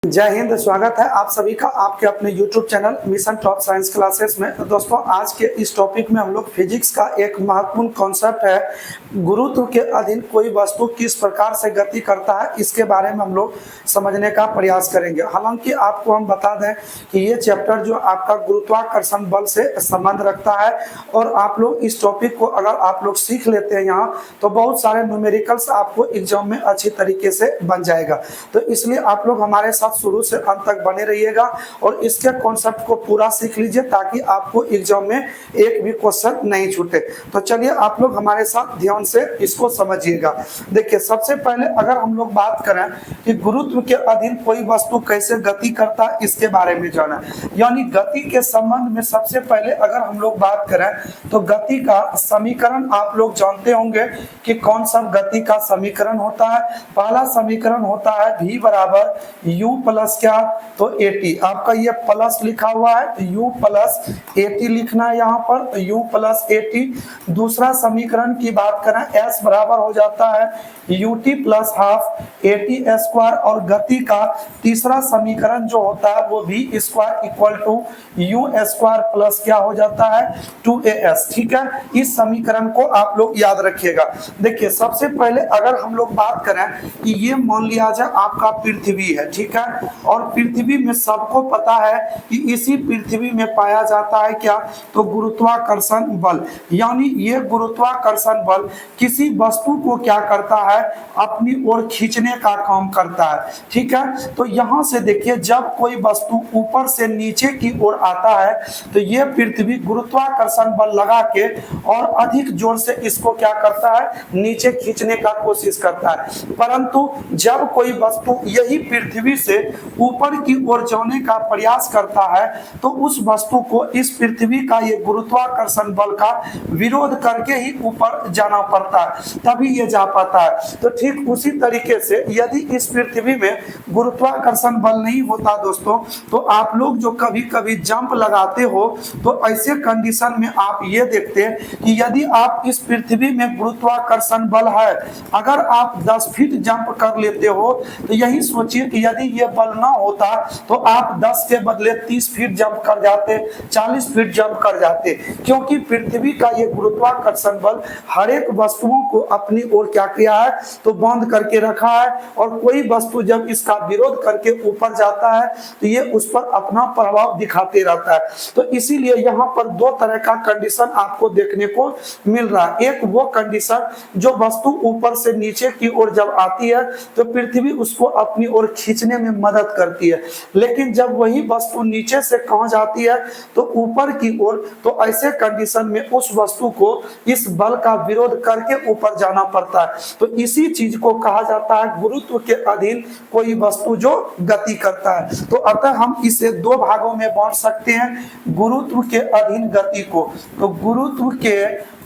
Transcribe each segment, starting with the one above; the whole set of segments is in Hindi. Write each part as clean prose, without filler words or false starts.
जय हिंद। स्वागत है आप सभी का आपके अपने YouTube channel mission top science classes में। तो दोस्तों, आज के इस टॉपिक में हम लोग फिजिक्स का एक महत्वपूर्ण कॉन्सेप्ट है गुरुत्व के अधीन कोई वस्तु किस प्रकार से गति करता है, इसके बारे में हम लोग समझने का प्रयास करेंगे। हालांकि आपको हम बता दें कि ये चैप्टर जो आपका गुरुत्वाकर्षण बल से संबंध रखता है, और आप लोग इस टॉपिक को अगर आप लोग सीख लेते हैं यहाँ, तो बहुत सारे न्यूमेरिकल्स आपको एग्जाम में अच्छी तरीके से बन जाएगा। तो इसलिए आप लोग हमारे साथ शुरू से अंत तक बने रहिएगा और इसके कॉन्सेप्ट को पूरा सीख लीजिए, ताकि आपको एग्जाम में एक भी क्वेश्चन नहीं छूटे। तो चलिए आप लोग हमारे साथ ध्यान से इसको समझिएगा। देखिए, सबसे पहले अगर हम लोग बात करें कि गुरुत्व के अधीन कोई वस्तु कैसे गति करता है, इसके बारे में जाना, यानी गति के संबंध में सबसे पहले अगर हम लोग बात करें तो गति का समीकरण आप लोग जानते होंगे कि कौन सा गति का समीकरण होता है। पहला समीकरण होता है v बराबर u प्लस क्या, तो at। आपका ये प्लस लिखा हुआ है तो u प्लस at लिखना है यहाँ पर, तो u प्लस at। दूसरा समीकरण की बात करें s बराबर हो जाता है ut plus half at square, और गति का तीसरा समीकरण जो होता है वो v square equal to u square plus क्या हो जाता है 2as। ठीक है, इस समीकरण को आप लोग याद रखिएगा। देखिए, सबसे पहले अगर हम लोग बात करें कि ये मान लिया जाए आपका पृथ्वी है, ठीक है, और पृथ्वी में सबको पता है कि इसी पृथ्वी में पाया जाता है क्या, तो गुरुत्वाकर्षण बल। यानी ये गुरुत्वाकर्षण बल किसी वस्तु को क्या करता है, अपनी ओर खींचने का काम करता है। ठीक है, तो यहाँ से देखिए, जब कोई वस्तु ऊपर से नीचे की ओर आता है तो ये पृथ्वी गुरुत्वाकर्षण बल लगा के और अधिक जोर से इसको क्या करता है, नीचे खींचने का कोशिश करता है। परंतु जब कोई वस्तु यही पृथ्वी से ऊपर की ओर जाने का प्रयास करता है तो उस वस्तु को इस पृथ्वी का ये गुरुत्वाकर्षण बल का विरोध करके ही ऊपर जाना पड़ता है, तभी ये जा पाता है। तो ठीक उसी तरीके से यदि इस पृथ्वी में गुरुत्वाकर्षण बल नहीं होता दोस्तों, तो आप लोग जो कभी कभी जंप लगाते हो तो ऐसे कंडीशन में आप ये देखते हैं कि यदि आप इस पृथ्वी में गुरुत्वाकर्षण बल है, अगर आप 10 फीट जंप कर लेते हो तो यही सोचिए कि यदि ये बल ना होता तो आप 10 के बदले 30 फीट जंप कर जाते, 40 फीट जंप कर जाते, क्योंकि पृथ्वी का ये गुरुत्वाकर्षण बल हर एक वस्तुओं को अपनी ओर क्या किया है, तो बांध करके रखा है, और कोई वस्तु जब इसका विरोध करके ऊपर जाता है तो ये उस पर अपना प्रभाव दिखाते रहता है। तो इसीलिए यहाँ पर दो तरह का कंडीशन आपको देखने को मिल रहा है। एक वो कंडीशन जो वस्तु ऊपर से नीचे की ओर जब आती है तो पृथ्वी उसको अपनी ओर खींचने में मदद करती है, लेकिन जब वही वस्तु नीचे से कहाँ जाती है तो ऊपर की ओर, तो ऐसे कंडीशन में उस वस्तु को इस बल का विरोध करके ऊपर जाना पड़ता है। तो इसी चीज को कहा जाता है गुरुत्व के अधीन कोई वस्तु जो गति करता है। तो अतः हम इसे दो भागों में बांट सकते हैं, गुरुत्व के अधीन गति को। तो गुरुत्व के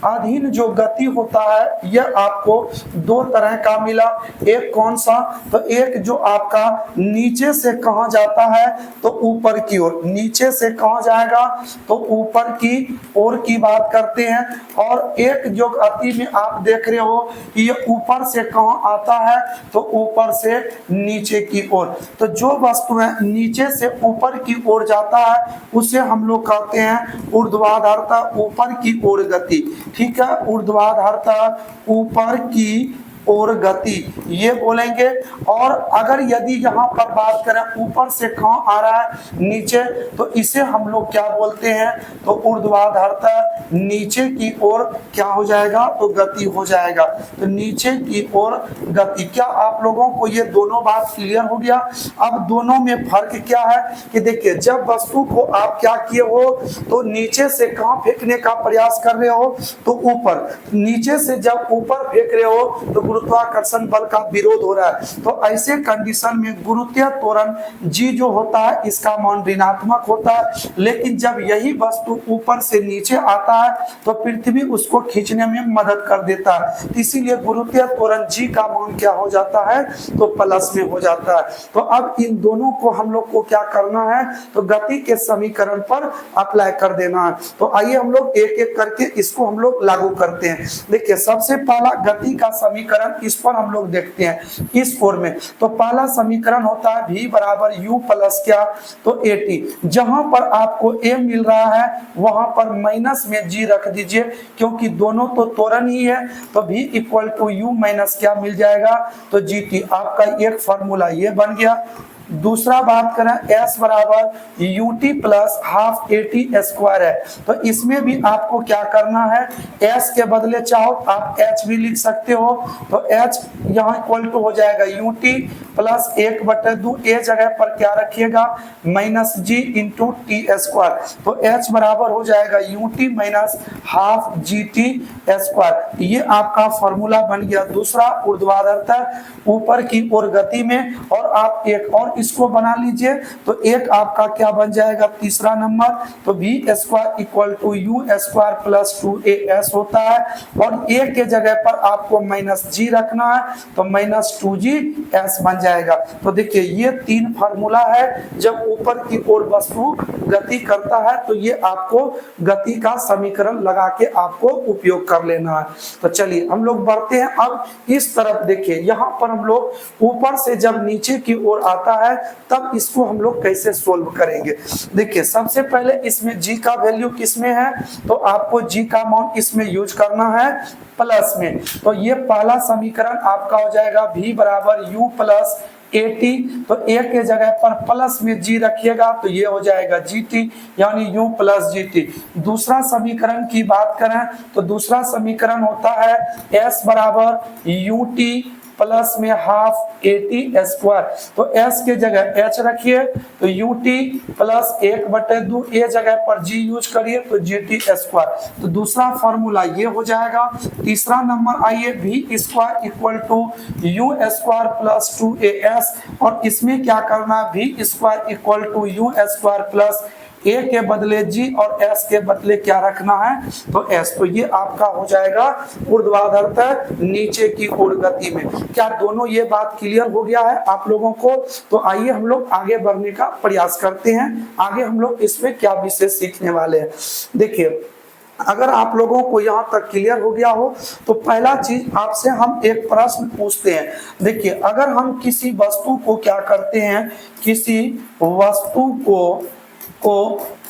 अधीन जो गति होता है यह आपको दो तरह का मिला। एक कौन सा, तो एक जो आपका नीचे से कहाँ जाता है तो ऊपर की ओर, नीचे से कहाँ जाएगा तो ऊपर की ओर की बात करते हैं, और एक जो गति में आप देख रहे हो कि ये ऊपर से कहाँ आता है तो ऊपर से नीचे की ओर। तो जो वस्तु है नीचे से ऊपर की ओर जाता है उसे हम लोग कहते हैं ऊर्ध्वाधरता, ऊपर की ओर गति। ठीक है, ऊर्ध्वाधरता, ऊपर की और गति ये बोलेंगे। और अगर यदि यहाँ पर बात करें ऊपर से कहाँ आ रहा है नीचे, तो इसे हम लोग क्या बोलते हैं, तो ऊर्ध्वाधरता, नीचे की ओर क्या हो जाएगा तो गति हो जाएगा। तो नीचे की ओर गति। क्या आप लोगों को ये दोनों बात क्लियर हो गया? अब दोनों में फर्क क्या है कि देखिए, जब वस्तु को आप क्या किए हो तो नीचे से कहाँ फेंकने का प्रयास कर रहे हो तो ऊपर, नीचे से जब ऊपर फेंक रहे हो तो गुरुत्वाकर्षण बल का विरोध हो रहा है। तो ऐसे कंडीशन में गुरुत्वीय त्वरण जी जो होता है इसका मान ऋणात्मक होता है, लेकिन जब यही वस्तु ऊपर से नीचे आता है तो पृथ्वी उसको खींचने में मदद कर देता है। इसीलिए गुरुत्वीय त्वरण जी का मान क्या हो जाता है तो प्लस में हो जाता है। तो अब इन दोनों को हम लोग को क्या करना है, तो गति के समीकरण पर अप्लाई कर देना है। तो आइए हम लोग एक एक करके इसको हम लोग लागू करते हैं। देखिए, सबसे पहला गति का समीकरण समीकरण इस पर हम लोग देखते हैं इस फॉर्म में। तो पहला समीकरण होता है v बराबर u प्लस क्या, तो at। जहां पर आपको a मिल रहा है वहां पर माइनस में g रख दीजिए, क्योंकि दोनों तो त्वरण ही है। तो v equal to u minus क्या मिल जाएगा, तो gt। आपका एक फॉर्मूला ये बन गया। दूसरा बात करें s बराबर ut plus half at square है, तो इसमें भी आपको क्या करना है, s के बदले चाहो आप h भी लिख सकते हो। तो h यहाँ इक्वल टू हो जाएगा ut प्लस 1/2, ए जगह पर क्या रखिएगा, minus g into T square. तो h बराबर हो जाएगा ut minus half gt square. ये आपका फॉर्मूला बन गया दूसरा ऊर्ध्वाधरता ऊपर की ओर गति में। और आप एक और इसको बना लीजिए, तो एक आपका क्या बन जाएगा तीसरा नंबर, तो v square equal to u square plus 2as होता है। और a के जगह पर आपको माइनस g रखना है, तो माइनस 2gs बन जाएगा। तो देखिए ये तीन फार्मूला है। जब ऊपर की ओर वस्तु गति करता है तो ये आपको गति का समीकरण लगा के आपको उपयोग कर लेना है। तो चलिए हम लोग बढ़ते हैं अब इस तरफ। देखिए यहाँ पर हम लोग ऊपर से जब नीचे की ओर आता है तब इसको हम लोग कैसे सोल्व करेंगे। देखिए सबसे पहले इसमें g का वैल्यू किसमें है, तो आपको g का मान इसमें यूज करना है प्लस में। तो ये पहला समीकरण आपका हो जाएगा v बराबर u प्लस at। तो a के जगह पर प्लस में g रखिएगा, तो ये हो जाएगा gt यानी u प्लस gt। दूसरा समीकरण की बात करें तो दूसरा समीकरण होता है s बराबर ut प्लस में हाफ at स्क्वायर। तो s के जगह h रखिए, तो ut प्लस 1/2, ए जगह पर g यूज करिए तो gt स्क्वायर। तो दूसरा फॉर्मूला ये हो जाएगा। तीसरा नंबर आइए v square equal to u square plus 2as। और इसमें क्या करना है, v square equal to u square plus a के बदले g और s के बदले क्या रखना है, तो s। तो ये आपका हो जाएगा ऊर्ध्वाधर नीचे की ओर गति में। क्या दोनों ये बात क्लियर हो गया है आप लोगों को। तो आइए हम लोग आगे बढ़ने का प्रयास करते हैं। आगे हम लोग इसमें क्या विषय सीखने वाले हैं। देखिए अगर आप लोगों को यहाँ तक क्लियर हो गया हो तो पहला चीज आपसे हम एक प्रश्न पूछते हैं। देखिए अगर हम किसी वस्तु को क्या करते हैं, किसी वस्तु को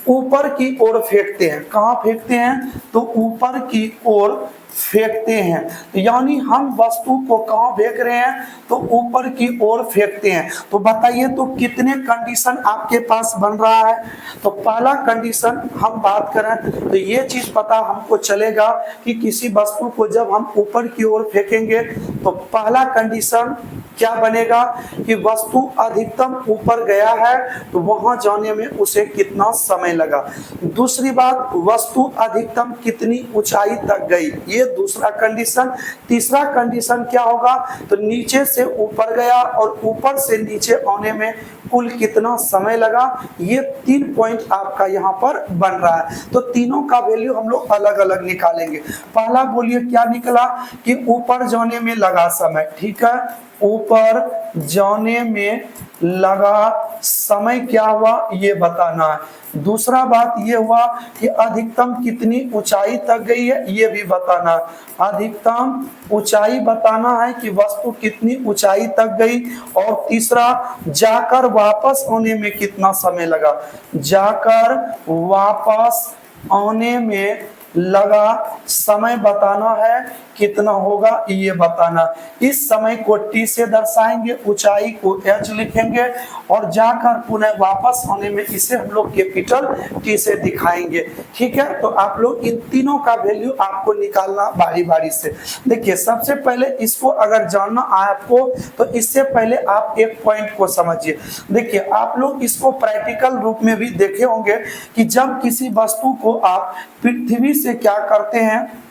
ऊपर की ओर फेंकते हैं। कहाँ फेंकते हैं, तो ऊपर की ओर फेंकते हैं। यानी हम वस्तु को कहाँ फेंक रहे हैं, तो ऊपर की ओर फेंकते हैं। तो बताइए तो कितने कंडीशन आपके पास बन रहा है। तो पहला कंडीशन हम बात करें तो ये चीज पता हमको चलेगा कि किसी वस्तु को जब हम ऊपर की ओर फेंकेंगे तो पहला कंडीशन क्या बनेगा कि वस्तु अधिकतम ऊपर गया है तो वहां जाने में उसे कितना समय लगा। दूसरी बात, वस्तु अधिकतम कितनी ऊंचाई तक गई, ये दूसरा कंडीशन। तीसरा कंडीशन क्या होगा, तो नीचे से ऊपर गया और ऊपर से नीचे आने में कुल कितना समय लगा। ये 3 पॉइंट आपका यहाँ पर बन रहा है। तो तीनों का वैल्यू हम लोग अलग अलग निकालेंगे। पहला बोलिए क्या निकला कि ऊपर जाने में लगा समय, ठीक है, ऊपर जाने में लगा समय क्या हुआ ये बताना है। दूसरा बात ये हुआ कि अधिकतम कितनी ऊंचाई तक गई है ये भी बताना है। अधिकतम ऊंचाई बताना है कि वस्तु कितनी ऊंचाई तक गई। और तीसरा, जाकर वापस आने में कितना समय लगा, जाकर वापस आने में लगा समय बताना है कितना होगा ये बताना। इस समय को t से दर्शाएंगे, ऊंचाई को h लिखेंगे और जाकर पुनः वापस आने में इसे हम लोग कैपिटल T से दिखाएंगे। ठीक है, तो आप लोग इन तीनों का वैल्यू आपको निकालना बारी बारी से। देखिए सबसे पहले इसको अगर जानना आए आपको तो इससे पहले आप एक पॉइंट को समझिए। देखिए आप लोग इसको प्रैक्टिकल रूप में भी देखे होंगे कि जब किसी वस्तु को आप पृथ्वी से क्या करते हैं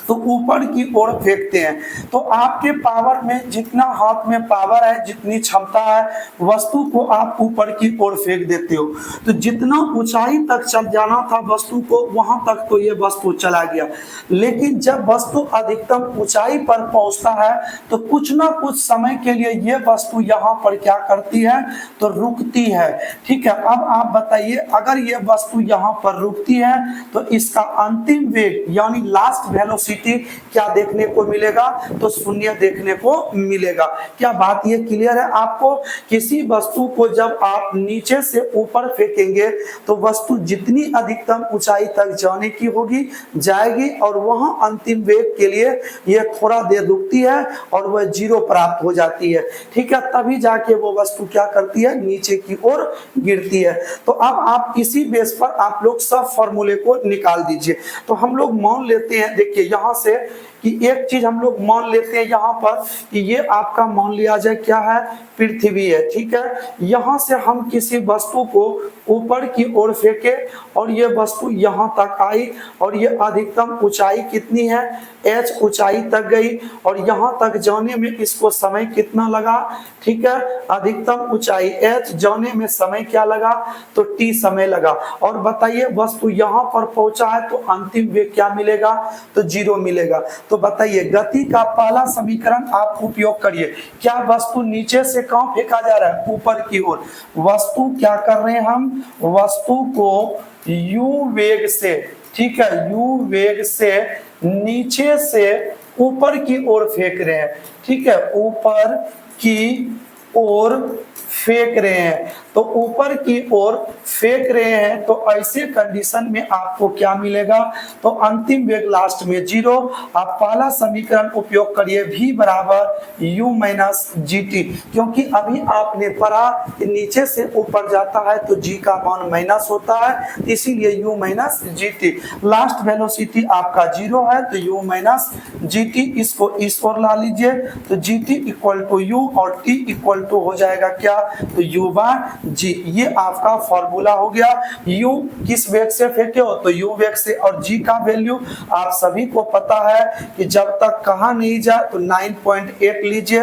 तो ऊपर की ओर फेंकते हैं, तो आपके पावर में जितना हाथ में पावर है, जितनी क्षमता है, वस्तु को आप ऊपर की ओर फेंक देते हो। तो जितना ऊंचाई तक चल जाना था वस्तु को वहां तक तो ये वस्तु चला गया। लेकिन जब वस्तु अधिकतम ऊंचाई पर पहुंचता है तो कुछ ना कुछ समय के लिए ये वस्तु यहाँ पर क्या करती है, तो रुकती है। ठीक है, अब आप बताइए अगर ये वस्तु यहाँ पर रुकती है तो इसका अंतिम वेग यानी लास्ट वेलोसिटी GT क्या देखने को मिलेगा, तो शून्य देखने को मिलेगा। क्या बात ये क्लियर है आपको? किसी वस्तु को जब आप नीचे से ऊपर फेंकेंगे तो वस्तु जितनी अधिकतम ऊंचाई तक जाने की होगी जाएगी, और वहां अंतिम वेग के लिए यह थोड़ा देर रुकती है और वह 0 प्राप्त हो जाती है। ठीक है, तभी जाके वो वस्तु क्या करती है, नीचे की ओर गिरती है। तो अब आप इसी बेस पर आप लोग सब फॉर्मूले को निकाल दीजिए। तो हम लोग मान लेते हैं, देखिए यहां से कि एक चीज हम लोग मान लेते हैं यहाँ पर कि ये आपका मान लिया जाए क्या है, पृथ्वी है। ठीक है, यहाँ से हम किसी वस्तु को ऊपर की ओर फेंके और ये वस्तु यहाँ तक आई और ये अधिकतम ऊंचाई कितनी है, h ऊंचाई तक गई, और यहाँ तक जाने में इसको समय कितना लगा। ठीक है, अधिकतम ऊंचाई h जाने में समय क्या लगा, तो t समय लगा। और बताइए वस्तु यहाँ पर पहुंचा है तो अंतिम वेग क्या मिलेगा, तो 0 मिलेगा। तो बताइए गति का पहला समीकरण आप उपयोग करिए। क्या वस्तु नीचे से कहां फेंका जा रहा है, ऊपर की ओर। वस्तु क्या कर रहे हैं हम, वस्तु को u वेग से, ठीक है, u वेग से नीचे से ऊपर की ओर फेंक रहे हैं। ठीक है, ऊपर की ओर फेंक रहे हैं। तो ऊपर की ओर फेंक रहे हैं तो ऐसे कंडीशन में आपको क्या मिलेगा, तो अंतिम वेग लास्ट में 0। आप पहला समीकरण उपयोग करिए, v बराबर u माइनस GT, क्योंकि अभी आपने पढ़ा कि नीचे से ऊपर जाता है तो g का मान माइनस होता है, इसीलिए u minus GT। Last velocity आपका 0 है तो u माइनस GT, इसको इस ओर ला लीजिए तो GT इक्वल टू u और t इक्वल टू हो जाएगा क्या, तो u बार g। ये आपका फॉर्मूला हो गया। u किस वेग से फेंके हो, तो u वेग से, और g का वैल्यू आप सभी को पता है कि जब तक कहा नहीं जाए तो 9.8 लीजिए।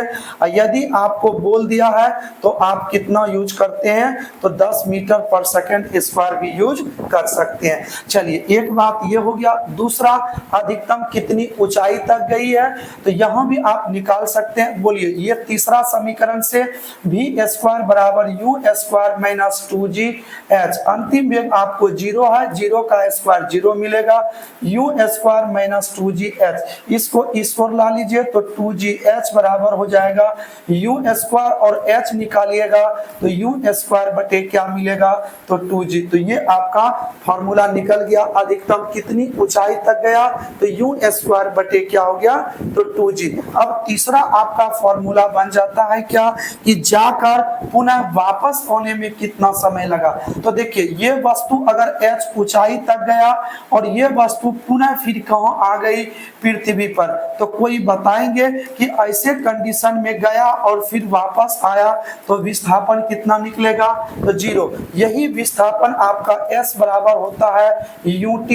यदि आपको बोल दिया है तो आप कितना यूज करते हैं, तो 10 मीटर पर सेकंड स्क्वायर भी यूज कर सकते हैं। चलिए एक बात ये हो गया। दूसरा, अधिकतम कितनी ऊंचाई तक गई है, तो यहां भी आप निकाल सकते हैं। बोलिए, ये तीसरा समीकरण से v स्क्वायर बराबर u स्क्वायर माइनस 2gh, अंतिम वेग आपको 0 है, 0 का स्क्वायर 0 मिलेगा, u स्क्वायर माइनस 2gh, इसको इस ओर ला लीजिए तो 2gh बराबर हो जाएगा u स्क्वायर, और h निकालिएगा तो u स्क्वायर बटे क्या मिलेगा, तो 2g। तो ये आपका फॉर्मूला निकल गया। अधिकतम कितनी ऊंचाई तक गया, तो u स्क्वायर बटे क्या हो गया, तो 2g। अब तीसरा आपका फॉर्मूला बन जाता है क्या, कि जाकर पुनः वापस होने में कितना समय लगा। तो देखिए ये वस्तु अगर h ऊंचाई तक गया और ये वस्तु पुनः फिर कहां आ गई, पृथ्वी पर, तो कोई बताएंगे कि ऐसे कंडीशन में गया और फिर वापस आया तो विस्थापन कितना निकलेगा, तो 0। यही विस्थापन आपका s बराबर होता है ut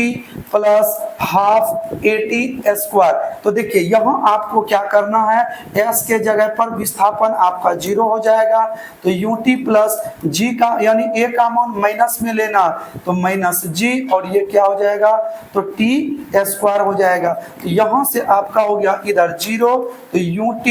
plus half AT square. तो देखिए यहाँ आपको क्या करना है, s के जगह पर विस्थापन आपका 0 हो जाएगा, तो ut प्लस g का यानी a का मान माइनस में लेना तो माइनस g, और ये क्या हो जाएगा, तो t स्क्वायर हो जाएगा। तो यहाँ से आपका हो गया इधर 0, तो ut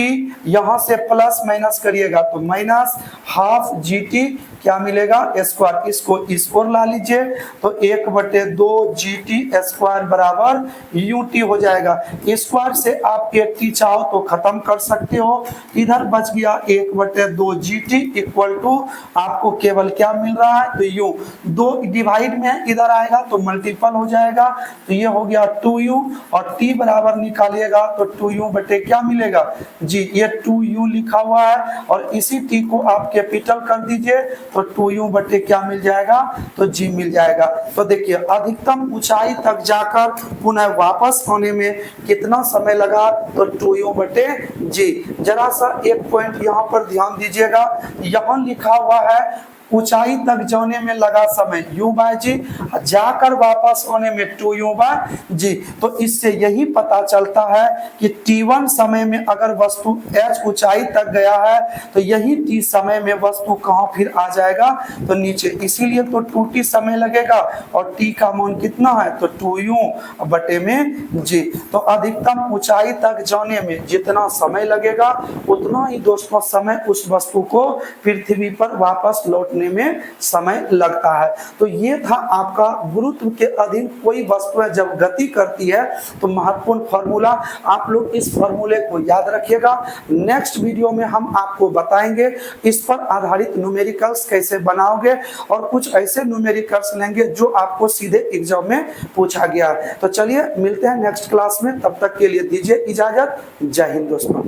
यहाँ से प्लस माइनस करिएगा तो माइनस हाफ gt क्या मिलेगा, स्क्वायर, इसको इस ओर ला लीजिए तो 1/2 GT स्क्वायर बराबर ut हो जाएगा। स्क्वायर से आप 80 चाहो तो खत्म कर सकते हो, इधर बच गया 1/2 GT इक्वल टू आपको केवल क्या मिल रहा है, तो u, 2 डिवाइड में इधर आएगा तो मल्टीपल हो जाएगा, तो ये हो गया 2u, और t बराबर निकालिएगा तो 2u बटे क्या मिलेगा, g। ये 2u लिखा हुआ है और इसी t को आप कैपिटल कर दीजिए तो 2u बटे क्या मिल जाएगा, तो g मिल जाएगा। तो देखिए अधिकतम ऊंचाई तक जाकर पुनः वापस होने में कितना समय लगा, तो 2u बटे g। जरा सा एक पॉइंट यहाँ पर ध्यान दीजिएगा, यहाँ लिखा हुआ है ऊंचाई तक जाने में लगा समय u/g, जाकर वापस होने में 2u/g। तो इससे यही पता चलता है कि t1 समय में अगर वस्तु h ऊंचाई तक गया है तो यही t समय में वस्तु कहां फिर आ जाएगा तो नीचे, इसीलिए तो 2t समय लगेगा और t का मान कितना है तो 2u बटे में g। तो अधिकतम ऊंचाई तक जाने में जितना समय लगेगा उतना ही दोस्तों समय उस वस्तु को पृथ्वी पर वापस लौटने में समय लगता है। तो ये था आपका गुरुत्व के अधीन कोई वस्तु है जब गति करती है तो महत्वपूर्ण फॉर्मूला। आप लोग इस फॉर्मूले को याद रखिएगा। नेक्स्ट वीडियो में हम आपको बताएंगे इस पर आधारित न्यूमेरिकल्स कैसे बनाओगे और कुछ ऐसे न्यूमेरिकल्स लेंगे जो आपको सीधे एग्जाम में पूछा गया है। तो चलिए मिलते हैं नेक्स्ट क्लास में, तब तक के लिए दीजिए इजाजत। जय हिंद दोस्तों।